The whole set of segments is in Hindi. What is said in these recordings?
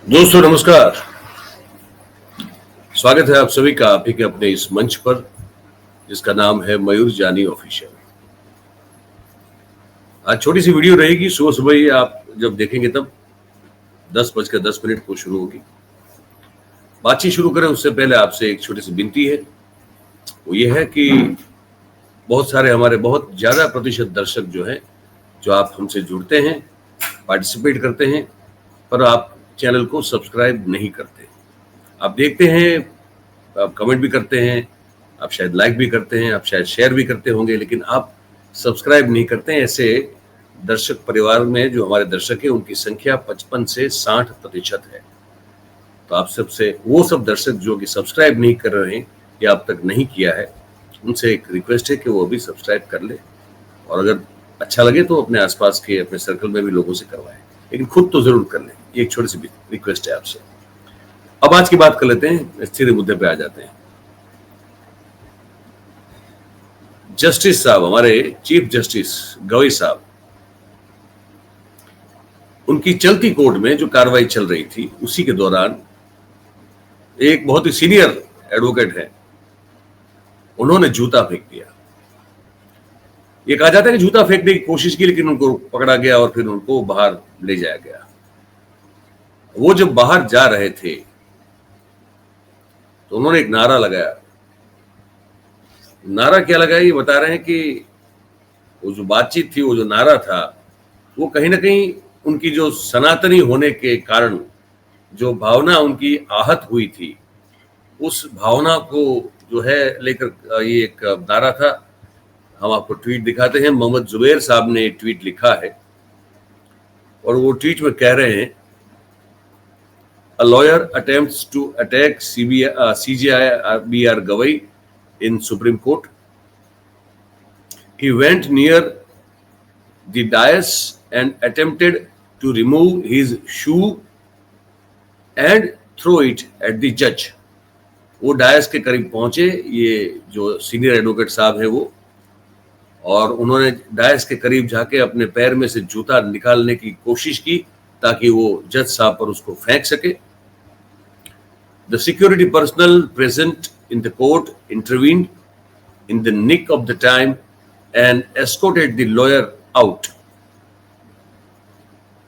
दोस्तों नमस्कार। स्वागत है आप सभी का आप ही के अपने इस मंच पर जिसका नाम है मयूर जानी ऑफिशियल। आज छोटी सी वीडियो रहेगी, सुबह सुबह ही आप जब देखेंगे तब 10:10 को शुरू होगी। बातचीत शुरू करें उससे पहले आपसे एक छोटी सी विनती है, वो ये है कि बहुत सारे हमारे बहुत ज्यादा प्रतिशत दर्शक जो हैं, जो आप हमसे जुड़ते हैं, पार्टिसिपेट करते हैं, पर आप चैनल को सब्सक्राइब नहीं करते। आप देखते हैं, आप कमेंट भी करते हैं, आप शायद लाइक भी करते हैं, आप शायद शेयर भी करते होंगे, लेकिन आप सब्सक्राइब नहीं करते हैं। ऐसे दर्शक परिवार में जो हमारे दर्शक हैं उनकी संख्या 55 से 60% है। तो आप सबसे वो सब दर्शक जो कि सब्सक्राइब नहीं कर रहे हैं या अब तक नहीं किया है, उनसे एक रिक्वेस्ट है कि वो भी सब्सक्राइब कर ले, और अगर अच्छा लगे तो अपने आसपास के अपने सर्कल में भी लोगों से करवाएं, लेकिन खुद तो जरूर कर लें। ये एक छोटी सी रिक्वेस्ट है आपसे। अब आज की बात कर लेते हैं, सीधे मुद्दे पे आ जाते हैं। जस्टिस साहब, हमारे चीफ जस्टिस गवई साहब, उनकी चलती कोर्ट में जो कार्रवाई चल रही थी उसी के दौरान एक बहुत ही सीनियर एडवोकेट है, उन्होंने जूता फेंक दिया। ये कहा जाता है कि जूता फेंकने की कोशिश की, लेकिन उनको पकड़ा गया और फिर उनको बाहर ले जाया गया। वो जब बाहर जा रहे थे तो उन्होंने एक नारा लगाया। नारा क्या लगाया ये बता रहे हैं कि वो जो बातचीत थी, वो जो नारा था, वो कहीं ना कहीं उनकी जो सनातनी होने के कारण जो भावना उनकी आहत हुई थी, उस भावना को जो है लेकर ये एक नारा था। हम आपको ट्वीट दिखाते हैं। मोहम्मद जुबैर साहब ने ट्वीट लिखा है और वो ट्वीट में कह रहे हैं, A lawyer attempts to attack CJI BR Gawai in Supreme Court. He went near the dais and attempted to remove his shoe and throw it at the judge. वो डायस के करीब पहुंचे, ये जो सीनियर एडवोकेट साहब है वो, और उन्होंने डायस के करीब जाके अपने पैर में से जूता निकालने की कोशिश की ताकि वो जज साहब पर उसको फेंक सके। The security personnel present in the court intervened in the nick of the time and escorted the lawyer out.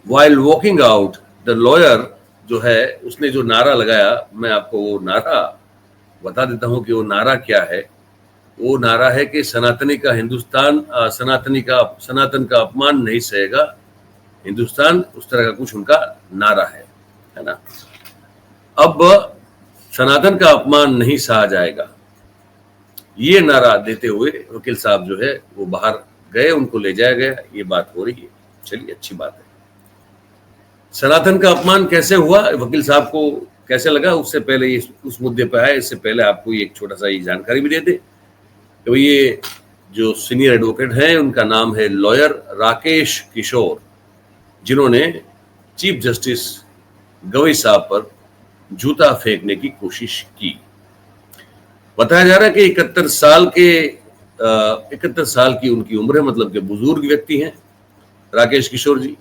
While walking out, the lawyer जो है उसने जो नारा लगाया, मैं आपको वो नारा बता देता हूं कि वो नारा क्या है। वो नारा है कि सनातनी का हिंदुस्तान, सनातन का अपमान नहीं सहेगा हिंदुस्तान, उस तरह का कुछ उनका नारा है ना। अब सनातन का अपमान नहीं सहा जाएगा, ये नारा देते हुए वकील साहब जो है वो बाहर गए, उनको ले जाया गया। ये बात हो रही है, चलिए अच्छी बात है। सनातन का अपमान कैसे हुआ, वकील साहब को कैसे लगा, उससे पहले ये उस मुद्दे पर आए, इससे पहले आपको एक छोटा सा ये जानकारी भी दे दे कि ये जो सीनियर एडवोकेट हैं उनका नाम है लॉयर राकेश किशोर, जिन्होंने चीफ जस्टिस गवई साहब पर जूता फेंकने की कोशिश की। बताया जा रहा है कि 71 साल की उनकी उम्र है, मतलब कि बुजुर्ग व्यक्ति हैं राकेश किशोर जी,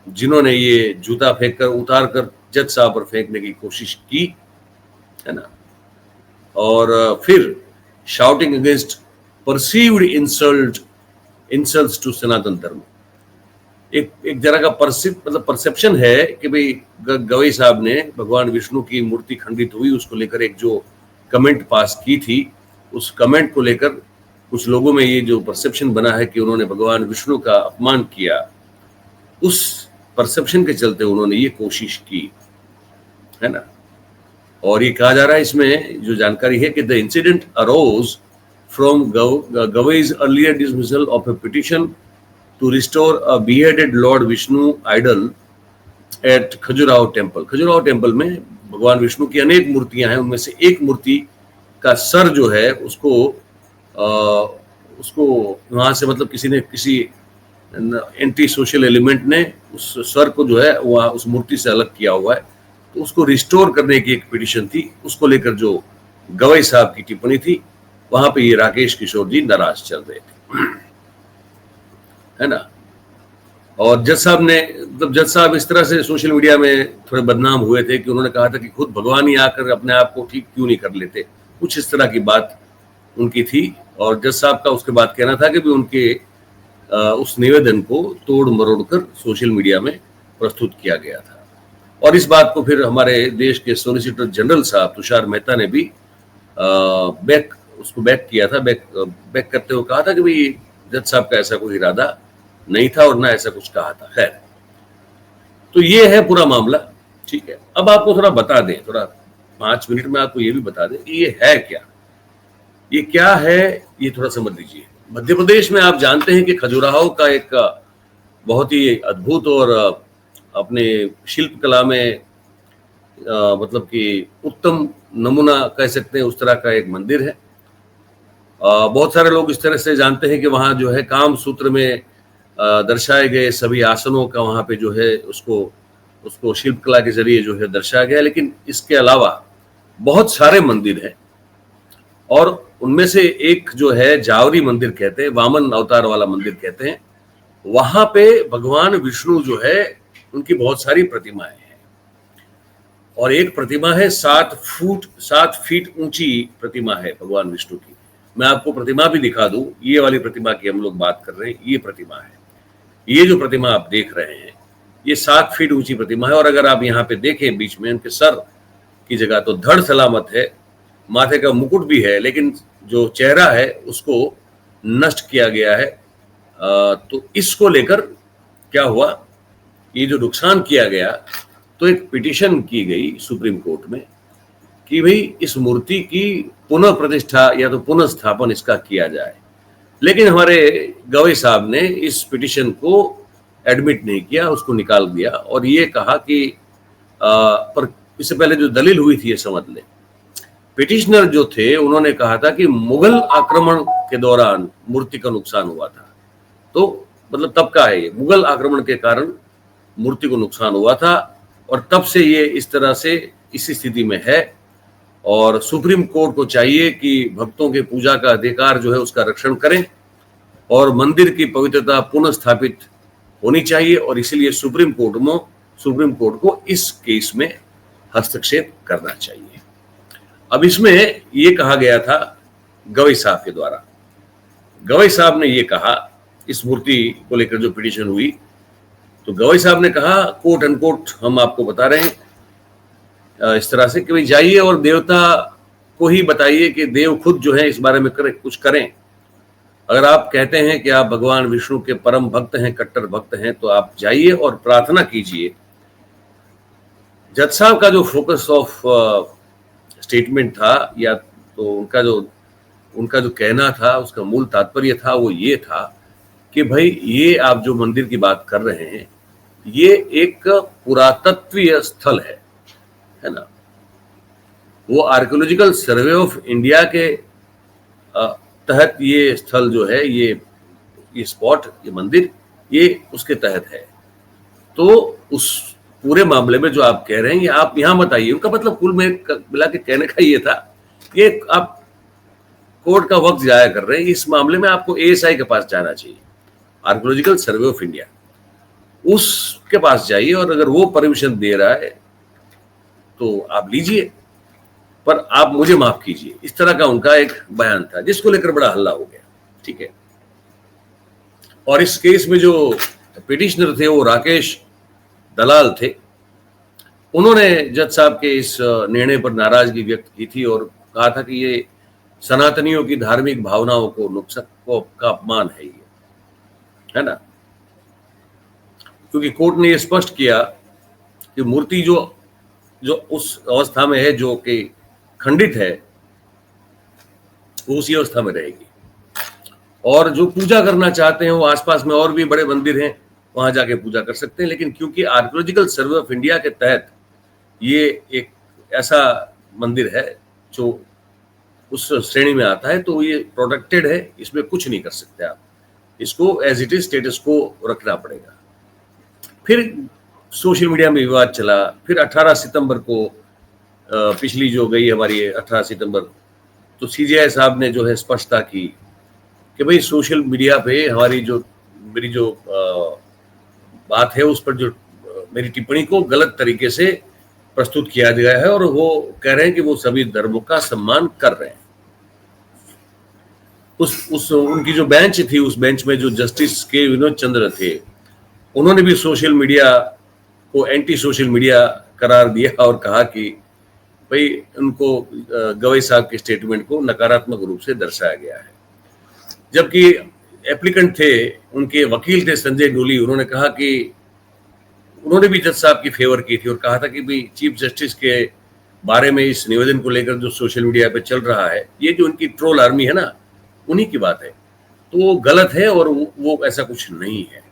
जिन्होंने ये जूता फेंक कर उतार कर जज साहब पर फेंकने की कोशिश की, है ना। और फिर shouting against perceived insults to Sanatan Dharma, एक जरा का परसेप्शन है कि भाई गवई साहब ने भगवान विष्णु की मूर्ति खंडित हुई, उसको लेकर एक जो कमेंट पास की थी, उस कमेंट को लेकर कुछ लोगों में ये जो परसेप्शन बना है कि उन्होंने भगवान विष्णु का अपमान किया, उस परसेप्शन के चलते उन्होंने ये कोशिश की, है ना। और ये कहा जा रहा है, इसमें जो जानकारी है कि the incident arose from Gavai's earlier dismissal of a petition to restore a beheaded Lord Vishnu idol at Khajuraho temple. Khajuraho temple में भगवान विष्णु की अनेक मूर्तियां हैं, उनमें से एक मूर्ति का सर जो है उसको वहां से, मतलब किसी एंटी सोशल एलिमेंट ने उस सर को जो है वहां उस मूर्ति से अलग किया हुआ है, तो उसको रिस्टोर करने की एक पिटीशन थी, उसको लेकर जो गवई साहब की टिप्पणी थी, वहां पे ये राकेश किशोर जी नाराज चल रहे थे, है ना। और जज साहब ने, मतलब जज साहब इस तरह से सोशल मीडिया में थोड़े बदनाम हुए थे कि उन्होंने कहा था कि खुद भगवान ही आकर अपने आप को ठीक क्यों नहीं कर लेते, कुछ इस तरह की बात उनकी थी। और जज साहब का उसके बाद कहना था कि भी उनके उस निवेदन को तोड़ मरोड़ कर सोशल मीडिया में प्रस्तुत किया गया था। और इस बात को फिर हमारे देश के सॉलिसिटर जनरल साहब तुषार मेहता ने भी उसको बैक किया था। बैक करते हुए कहा था कि भाई जज साहब का ऐसा कोई इरादा नहीं था और ना ऐसा कुछ कहा था। खैर, तो ये है पूरा मामला, ठीक है। अब आपको थोड़ा बता दें, थोड़ा 5 मिनट में आपको ये भी बता दें कि ये है क्या, ये क्या है, ये थोड़ा समझ लीजिए। मध्य प्रदेश में आप जानते हैं कि खजुराहो का एक बहुत ही अद्भुत और अपने शिल्प कला में मतलब कि उत्तम नमूना कह सकते हैं, उस तरह का एक मंदिर है। बहुत सारे लोग इस तरह से जानते हैं कि वहाँ जो है काम सूत्र में दर्शाए गए सभी आसनों का वहाँ पे जो है उसको शिल्प कला के जरिए जो है दर्शाया गया। लेकिन इसके अलावा बहुत सारे मंदिर हैं और उनमें से एक जो है जावरी मंदिर कहते हैं, वामन अवतार वाला मंदिर कहते हैं। वहां पे भगवान विष्णु जो है उनकी बहुत सारी प्रतिमाएं हैं और एक प्रतिमा है 7 फीट ऊंची प्रतिमा है भगवान विष्णु की। मैं आपको प्रतिमा भी दिखा दूं, ये वाली प्रतिमा की हम लोग बात कर रहे हैं, ये प्रतिमा है। ये जो प्रतिमा आप देख रहे हैं ये 7 फीट ऊंची प्रतिमा है। और अगर आप यहाँ पे देखें बीच में उनके सर की जगह तो धड़ सलामत है, माथे का मुकुट भी है, लेकिन जो चेहरा है उसको नष्ट किया गया है। तो इसको लेकर क्या हुआ, ये जो नुकसान किया गया, तो एक पिटीशन की गई सुप्रीम कोर्ट में कि भाई इस मूर्ति की पुनः प्रतिष्ठा या तो पुनः स्थापन इसका किया जाए। लेकिन हमारे गवई साहब ने इस पिटीशन को एडमिट नहीं किया, उसको निकाल दिया और ये कहा कि पर इससे पहले जो दलील हुई थी ये समझ ले। पिटिशनर जो थे उन्होंने कहा था कि मुगल आक्रमण के दौरान मूर्ति का नुकसान हुआ था। तो मतलब तब का है, ये मुगल आक्रमण के कारण मूर्ति को नुकसान हुआ था और तब से ये इस तरह से इसी स्थिति में है। और सुप्रीम कोर्ट को चाहिए कि भक्तों के पूजा का अधिकार जो है उसका रक्षण करें और मंदिर की पवित्रता पुनः स्थापित होनी चाहिए। और इसीलिए सुप्रीम कोर्ट को इस केस में हस्तक्षेप करना चाहिए। अब इसमें ये कहा गया था गवई साहब के द्वारा, गवई साहब ने ये कहा इस मूर्ति को लेकर जो पिटीशन हुई, तो गवई साहब ने कहा कोट अनकोट हम आपको बता रहे हैं इस तरह से कि भाई जाइए और देवता को ही बताइए कि देव खुद जो है इस बारे में कुछ करें। अगर आप कहते हैं कि आप भगवान विष्णु के परम भक्त हैं, कट्टर भक्त हैं, तो आप जाइए और प्रार्थना कीजिए। जज साहब का जो फोकस ऑफ स्टेटमेंट था या तो उनका जो कहना था, उसका मूल तात्पर्य था वो ये था कि भाई ये आप जो मंदिर की बात कर रहे हैं ये एक पुरातत्वीय स्थल है ना। वो आर्कियोलॉजिकल सर्वे ऑफ इंडिया के तहत ये स्थल जो है, ये स्पॉट, ये मंदिर, ये उसके तहत है। तो उस पूरे मामले में जो आप कह रहे हैं ये आप यहाँ मत आइए। उनका मतलब कुल में मिला के कहने का ये था, ये आप कोर्ट का वक्त जाया कर रहे हैं, इस मामले में आपको एएसआई के पास जाना चाहिए, आर्कियोलॉजिकल सर्वे ऑफ इंडिया, उसके पास जाइए और अगर वो परमिशन दे रहा है तो आप लीजिए, पर आप मुझे माफ कीजिए। इस तरह का उनका एक बयान था जिसको लेकर बड़ा हल्ला हो गया, ठीक है। और इस केस में जो पिटिशनर थे वो राकेश दलाल थे। उन्होंने जज साहब के इस निर्णय पर नाराजगी व्यक्त की थी और कहा था कि ये सनातनियों की धार्मिक भावनाओं को का अपमान है, ये है ना। क्योंकि कोर्ट ने ये स्पष्ट किया कि मूर्ति जो उस अवस्था में है जो कि खंडित है, वो उसी अवस्था में रहेगी। और जो पूजा करना चाहते हैं वो आसपास में और भी बड़े मंदिर हैं, वहां जाके पूजा कर सकते हैं। लेकिन क्योंकि आर्कियोलॉजिकल सर्वे ऑफ इंडिया के तहत ये एक ऐसा मंदिर है जो उस श्रेणी में आता है, तो ये प्रोटेक्टेड है, इसमें कुछ नहीं कर सकते आप, इसको एज इट इज स्टेटस को रखना पड़ेगा। फिर सोशल मीडिया में विवाद चला। फिर 18 सितंबर को पिछली जो गई हमारी 18 सितंबर, तो सीजेआई साहब ने जो है स्पष्टता की कि भाई सोशल मीडिया पे मेरी जो बात है उस पर जो मेरी टिप्पणी को गलत तरीके से प्रस्तुत किया गया है, और वो कह रहे हैं कि वो सभी धर्मों का सम्मान कर रहे हैं। उस उनकी जो बेंच थी, उस बेंच में जो जस्टिस के विनोद चंद्र थे, उन्होंने भी सोशल मीडिया को एंटी सोशल मीडिया करार दिया और कहा कि भाई उनको गवई साहब के स्टेटमेंट को नकारात्मक रूप से दर्शाया गया है। जबकि एप्लीकेंट थे, उनके वकील थे संजय डोली, उन्होंने कहा कि उन्होंने भी जज साहब की फेवर की थी और कहा था कि भाई चीफ जस्टिस के बारे में इस निवेदन को लेकर जो सोशल मीडिया पे चल रहा है, ये जो उनकी ट्रोल आर्मी है ना, उन्हीं की बात है, तो वो गलत है और वो ऐसा कुछ नहीं है।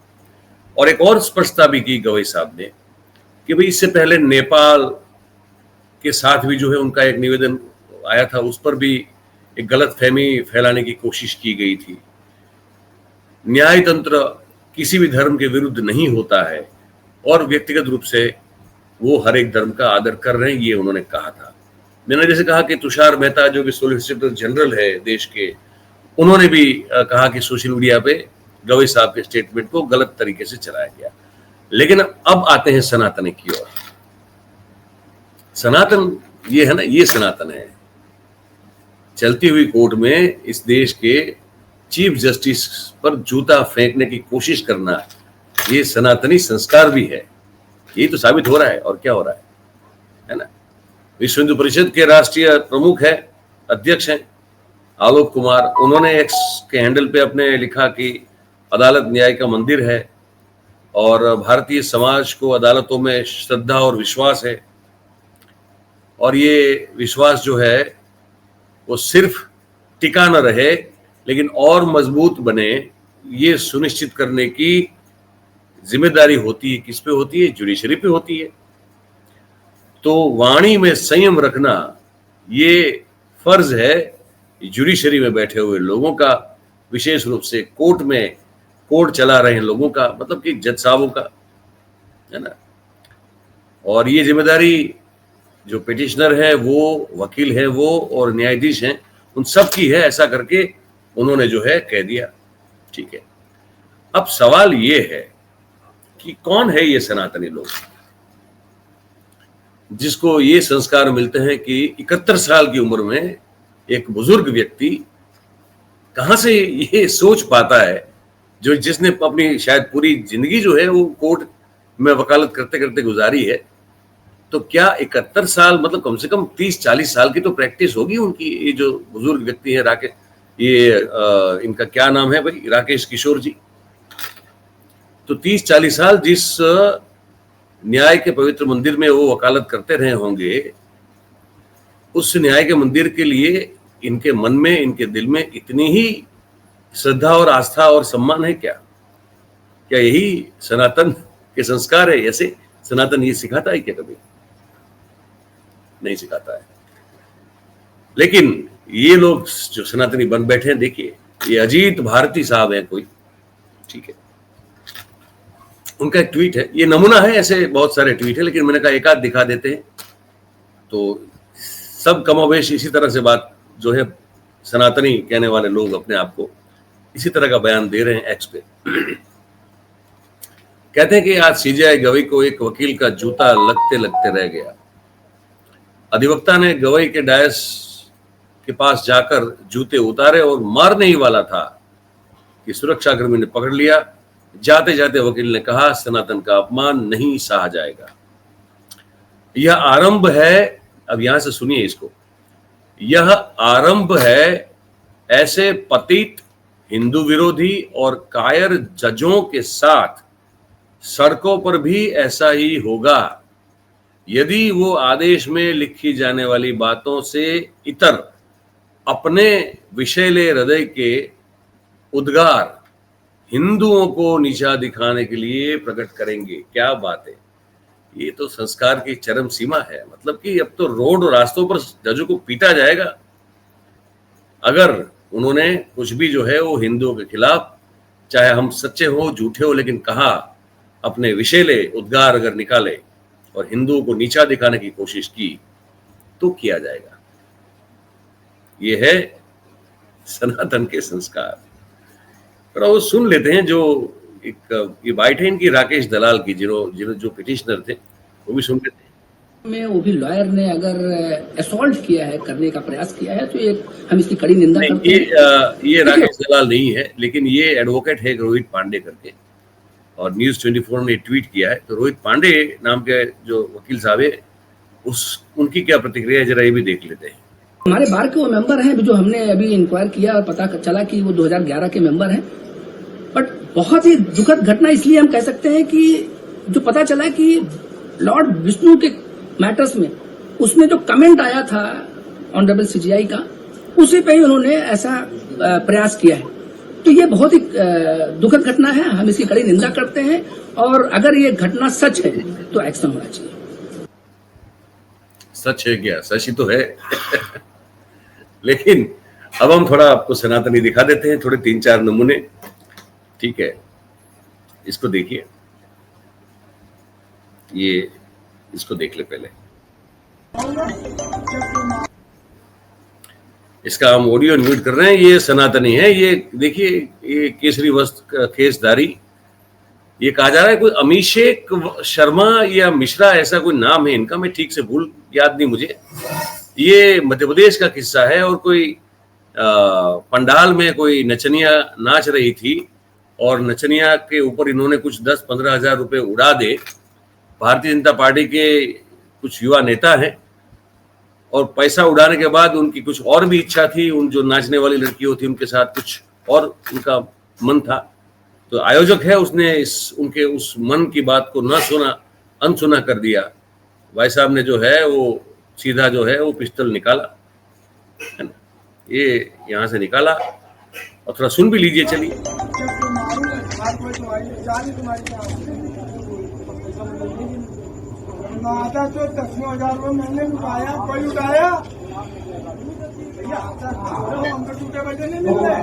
और एक और स्पष्टता भी की गवई साहब ने कि भाई इससे पहले नेपाल के साथ भी जो है उनका एक निवेदन आया था, उस पर भी एक गलत फहमी फैलाने की कोशिश की गई थी। न्याय तंत्र किसी भी धर्म के विरुद्ध नहीं होता है और व्यक्तिगत रूप से वो हर एक धर्म का आदर कर रहे हैं, ये उन्होंने कहा था। मैंने जैसे कहा कि तुषार मेहता जो कि सोलिसिटर जनरल है देश के, उन्होंने भी कहा कि सोशल मीडिया पे गवई साहब के स्टेटमेंट को गलत तरीके से चलाया गया। लेकिन अब आते हैं सनातन की ओर। सनातन ये है ना, ये सनातन है। चलती हुई कोर्ट में इस देश के चीफ जस्टिस पर जूता फेंकने की कोशिश करना, ये सनातनी संस्कार भी है। ये तो साबित हो रहा है, और क्या हो रहा है ना। विश्व हिंदू परिषद के राष्ट्रीय प्रमुख है, अध्यक्ष हैं आलोक कुमार, उन्होंने एक्स के हैंडल पे अपने लिखा कि अदालत न्याय का मंदिर है और भारतीय समाज को अदालतों में श्रद्धा और विश्वास है, और ये विश्वास जो है वो सिर्फ टिका न रहे लेकिन और मजबूत बने, ये सुनिश्चित करने की जिम्मेदारी होती है, किस पे होती है? जुडिशरी पे होती है। तो वाणी में संयम रखना ये फर्ज है जुडिशरी में बैठे हुए लोगों का, विशेष रूप से कोर्ट में कोर्ट चला रहे लोगों का, मतलब कि जज साहबों का, है ना। और ये जिम्मेदारी जो पिटिशनर है वो, वकील है वो, और न्यायाधीश हैं, उन सब की है। ऐसा करके उन्होंने जो है कह दिया, ठीक है। अब सवाल ये है कि कौन है ये सनातनी लोग जिसको ये संस्कार मिलते हैं कि 71 साल की उम्र में एक बुजुर्ग व्यक्ति कहां से ये सोच पाता है, जो जिसने अपनी शायद पूरी जिंदगी जो है वो कोर्ट में वकालत करते करते गुजारी है। तो क्या 71 साल, मतलब कम से कम 30-40 साल की तो प्रैक्टिस होगी उनकी। ये जो बुजुर्ग व्यक्ति है राकेश, ये इनका क्या नाम है भाई, राकेश किशोर जी। तो 30-40 साल जिस न्याय के पवित्र मंदिर में वो वकालत करते रहे होंगे, उस न्याय के मंदिर के लिए इनके मन में, इनके दिल में इतनी ही श्रद्धा और आस्था और सम्मान है क्या? क्या यही सनातन के संस्कार है? ऐसे सनातन ये सिखाता है क्या? कभी नहीं सिखाता है। लेकिन ये लोग जो सनातनी बन बैठे हैं, देखिए ये अजीत भारती साहब हैं कोई, ठीक है, उनका एक ट्वीट है, ये नमूना है, ऐसे बहुत सारे ट्वीट है, लेकिन मैंने कहा एक आध दिखा देते हैं। तो सब कमोबेश इसी तरह से बात जो है, सनातनी कहने वाले लोग अपने आप को इसी तरह का बयान दे रहे हैं एक्स पे। कहते हैं कि आज सीजेआई गवई को एक वकील का जूता लगते लगते रह गया। अधिवक्ता ने गवई के डायस के पास जाकर जूते उतारे और मारने ही वाला था कि सुरक्षाकर्मी ने पकड़ लिया। जाते जाते वकील ने कहा, सनातन का अपमान नहीं सहा जाएगा। यह आरंभ है, अब यहां से सुनिए इसको, यह आरंभ है ऐसे पतित, हिंदू विरोधी और कायर जजों के साथ सड़कों पर भी ऐसा ही होगा यदि वो आदेश में लिखी जाने वाली बातों से इतर अपने विषैले हृदय के उद्गार हिंदुओं को नीचा दिखाने के लिए प्रकट करेंगे। क्या बात है, ये तो संस्कार की चरम सीमा है। मतलब कि अब तो रोड और रास्तों पर जजों को पीटा जाएगा अगर उन्होंने कुछ भी जो है वो हिंदुओं के खिलाफ, चाहे हम सच्चे हो झूठे हो, लेकिन कहा, अपने विषैले उद्गार अगर निकाले और हिंदुओं को नीचा दिखाने की कोशिश की तो किया जाएगा। ये है सनातन के संस्कार। पर वो सुन लेते हैं जो एक ये बाइट है इनकी राकेश दलाल की, जो पिटिशनर थे, वो भी सुन लेते हैं। में वो भी लॉयर ने अगर असॉल्ट किया है, करने का प्रयास किया है, तो ये हम इसकी कड़ी निंदा करते हैं। ये राकेश दलाल नहीं है, लेकिन ये एडवोकेट है रोहित पांडे करके, और न्यूज़ 24 ने ट्वीट किया है। तो रोहित पांडे नाम के जो वकील साहब है, उनकी क्या प्रतिक्रिया है, जरा ये भी देख लेते हैं। हमारे बार के वो मेंबर हैं जो हमने अभी इंक्वायर किया और पता चला कि वो 2011 के मेंबर हैं। बट बहुत ही दुखद घटना इसलिए हम कह सकते हैं कि जो पता चला कि लॉर्ड विष्णु के मैटर्स में उसमें जो कमेंट आया था ऑनरेबल सीजीआई का, उसी पे ही उन्होंने ऐसा प्रयास किया है। तो ये बहुत ही दुखद घटना है, हम इसकी कड़ी निंदा करते हैं, और अगर ये घटना सच है तो एक्शन होना चाहिए। सच है क्या? सच ही तो है। लेकिन अब हम थोड़ा आपको सनातनी दिखा देते हैं, थोड़े 3-4 नमूने, ठीक है? इसको देखिए, ये इसको देख ले पहले। इसका हम ऑडियो म्यूट कर रहे हैं। ये सनातनी है, ये देखिए, ये केसरी वस्त्र केसधारी, ये कहा जा रहा है कोई अभिषेक शर्मा या मिश्रा, ऐसा कोई नाम है इनका, मैं ठीक से भूल याद नहीं मुझे। ये मध्य प्रदेश का किस्सा है, और कोई पंडाल में कोई नचनिया नाच रही थी, और नचनिया के ऊपर इन्होंने कुछ 10-15 हजार रुपए उड़ा दे। भारतीय जनता पार्टी के कुछ युवा नेता हैं, और पैसा उड़ाने के बाद उनकी कुछ और भी इच्छा थी, उन जो नाचने वाली लड़कियों थी उनके साथ कुछ और उनका मन था। तो आयोजक है, उसने उनके उस मन की बात को न सुना, अनसुना कर दिया। भाई साहब ने जो है वो सीधा जो है वो पिस्टल निकाला, है ना, ये यहाँ से निकाला, और थोड़ा सुन भी लीजिए, चलिए। आधा तो 10,000 रुपये मैंने उठाया, कोई उठाया हम तो टूटे बजे नहीं मिल रहे।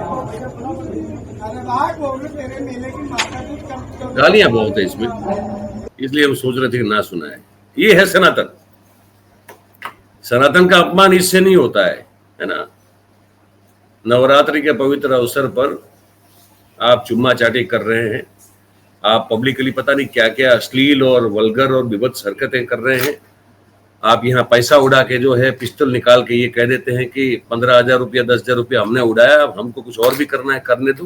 अरे भाग बोल, तेरे मेले की माता गालियां बहुत है इसमें, इसलिए हम सोच रहे थे कि ना सुना है। ये है सनातन। सनातन का अपमान इससे नहीं होता है ना। नवरात्रि के पवित्र अवसर पर आप चुम्मा चाटी कर रहे हैं, आप पब्लिकली पता नहीं क्या क्या अश्लील और वल्गर और विभत्स हरकतें कर रहे हैं। आप यहाँ पैसा उड़ा के जो है पिस्टल निकाल के ये कह देते हैं कि 15,000 रुपया 10,000 रुपया हमने उड़ाया, अब हमको कुछ और भी करना है, करने दो।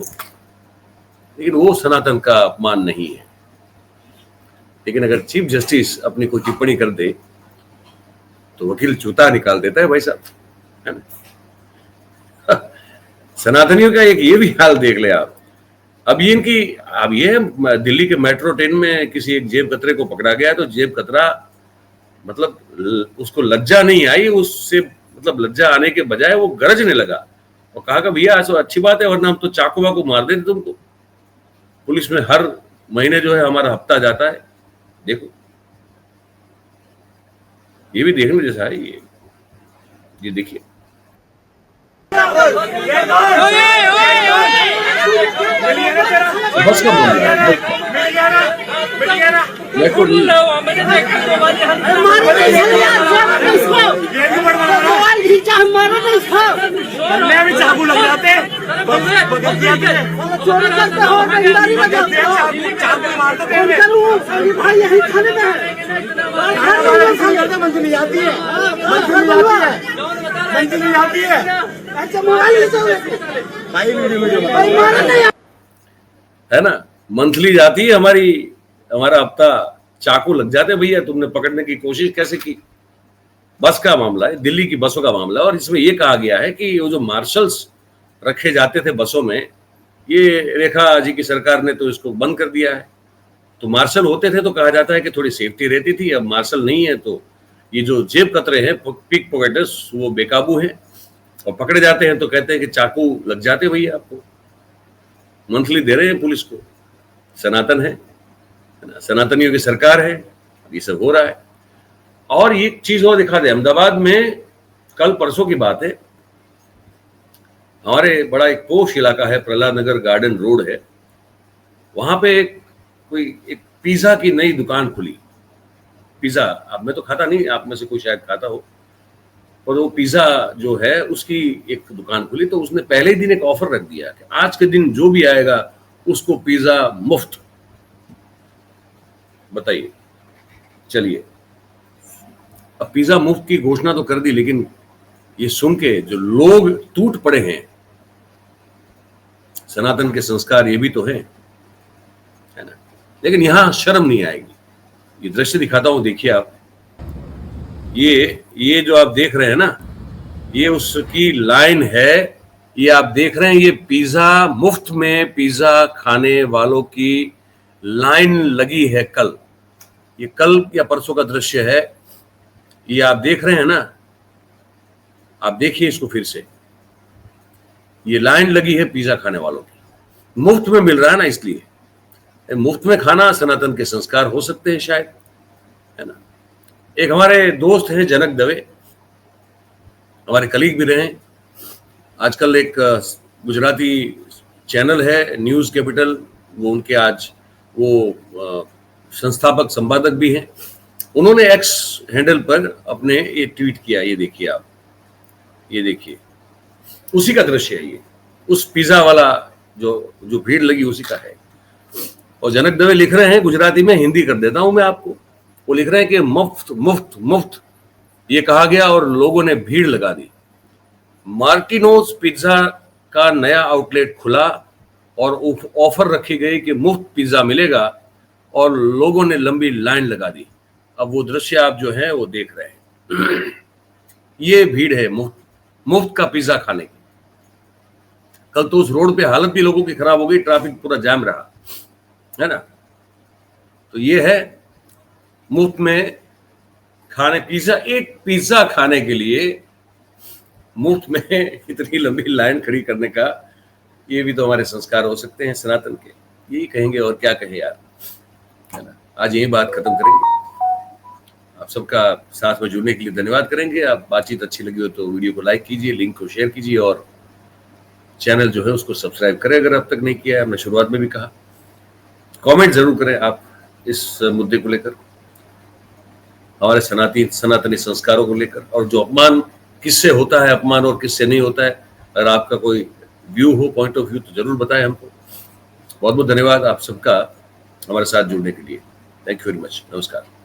लेकिन वो सनातन का अपमान नहीं है। लेकिन अगर चीफ जस्टिस अपनी कोई टिप्पणी कर दे तो वकील जूता निकाल देता है, भाई साहब, है ना। सनातनियों का एक ये भी हाल देख ले आप। अब ये दिल्ली के मेट्रो ट्रेन में किसी एक जेब कतरे को पकड़ा गया, तो जेब कतरा मतलब उसको लज्जा नहीं आई, उससे मतलब लज्जा आने के बजाय वो गरजने लगा और कहा कि भैया अच्छी बात है, वरना हम तो चाकू वाकू मार देते तुमको। पुलिस में हर महीने जो है हमारा हफ्ता जाता है। देखो, ये भी देखने जैसा है। ये देखिए, बस का मामला है। चाकू लग जाते, चोरी करते हो, भाई यही खाने में मंजिली जाती है, मंजिली जाती है। अच्छा, मोबाइल है ना, मंथली जाती है हमारा हफ्ता, चाकू लग जाते भैया, तुमने पकड़ने की कोशिश कैसे की। बस का मामला है, दिल्ली की बसों का मामला है। और इसमें यह कहा गया है कि वो जो मार्शल्स रखे जाते थे बसों में, ये रेखा जी की सरकार ने तो इसको बंद कर दिया है। तो मार्शल होते थे तो कहा जाता है कि थोड़ी सेफ्टी रहती थी, अब मार्शल नहीं है तो ये जो जेब कतरे हैं, पिक पॉकेटर्स, वो बेकाबू हैं और पकड़े जाते हैं तो कहते हैं कि चाकू लग जाते भैया आपको। मंथली दे रहे हैं पुलिस को। सनातन है ना, सनातनियों की सरकार है, ये सब हो रहा है। और ये चीज और दिखा दे, अहमदाबाद में कल परसों की बात है, हमारे बड़ा एक पोश इलाका है, प्रहलाद नगर गार्डन रोड है, वहां पे एक पिज्जा की नई दुकान खुली। पिज्जा, अब मैं तो खाता नहीं, आप में से कोई शायद खाता हो, और वो पिज्जा जो है उसकी एक दुकान खुली। तो उसने पहले ही दिन एक ऑफर रख दिया कि आज के दिन जो भी आएगा उसको पिज्जा मुफ्त। बताइए, चलिए, अब पिज्जा मुफ्त की घोषणा तो कर दी, लेकिन ये सुन के जो लोग टूट पड़े हैं, सनातन के संस्कार ये भी तो है ना। लेकिन यहां शर्म नहीं आएगी। ये दृश्य दिखाता हूं, देखिए आप, ये जो आप देख रहे हैं ना, ये उसकी लाइन है। ये आप देख रहे हैं, ये पिज्जा मुफ्त में पिज्जा खाने वालों की लाइन लगी है कल। ये कल या परसों का दृश्य है। ये आप देख रहे हैं ना, आप देखिए इसको फिर से। ये लाइन लगी है पिज्जा खाने वालों की, मुफ्त में मिल रहा है ना, इसलिए मुफ्त में खाना सनातन के संस्कार हो सकते हैं शायद, है ना। एक हमारे दोस्त हैं जनक दवे, हमारे कलीग भी रहे। आजकल एक गुजराती चैनल है न्यूज कैपिटल, वो उनके आज वो संस्थापक संपादक भी हैं। उन्होंने एक्स हैंडल पर अपने ये ट्वीट किया, ये देखिए आप, ये देखिए, उसी का दृश्य है ये, उस पिज्जा वाला जो भीड़ लगी उसी का है। और जनक दवे लिख रहे हैं गुजराती में, हिंदी कर देता हूं मैं आपको। वो लिख रहे हैं कि मुफ्त मुफ्त मुफ्त ये कहा गया और लोगों ने भीड़ लगा दी। मार्टिनोज पिज्जा का नया आउटलेट खुला और ऑफर रखी गई कि मुफ्त पिज्जा मिलेगा और लोगों ने लंबी लाइन लगा दी। अब वो दृश्य आप जो है वो देख रहे हैं। ये भीड़ है मुफ्त का पिज्जा खाने की। कल तो उस रोड पे हालत भी लोगों की खराब हो गई, ट्रैफिक पूरा जाम रहा, है ना। तो ये है मुफ्त में खाने पिज्जा। एक पिज्जा खाने के लिए मुफ्त में इतनी लंबी लाइन खड़ी करने का, ये भी तो हमारे संस्कार हो सकते हैं सनातन के। यही कहेंगे और क्या कहें यार, है ना। आज यही बात खत्म करेंगे। आप सबका साथ में जुड़ने के लिए धन्यवाद करेंगे। आप बातचीत अच्छी लगी हो तो वीडियो को लाइक कीजिए, लिंक को शेयर कीजिए और चैनल जो है उसको सब्सक्राइब करें अगर अब तक नहीं किया है। हमने शुरुआत में भी कहा, कमेंट जरूर करें आप इस मुद्दे को लेकर, हमारे सनातनी संस्कारों को लेकर, और जो अपमान किससे होता है अपमान और किससे नहीं होता है। अगर आपका कोई व्यू हो, पॉइंट ऑफ व्यू, तो जरूर बताएं हमको। बहुत बहुत धन्यवाद आप सबका हमारे साथ जुड़ने के लिए। Thank you very much. नमस्कार।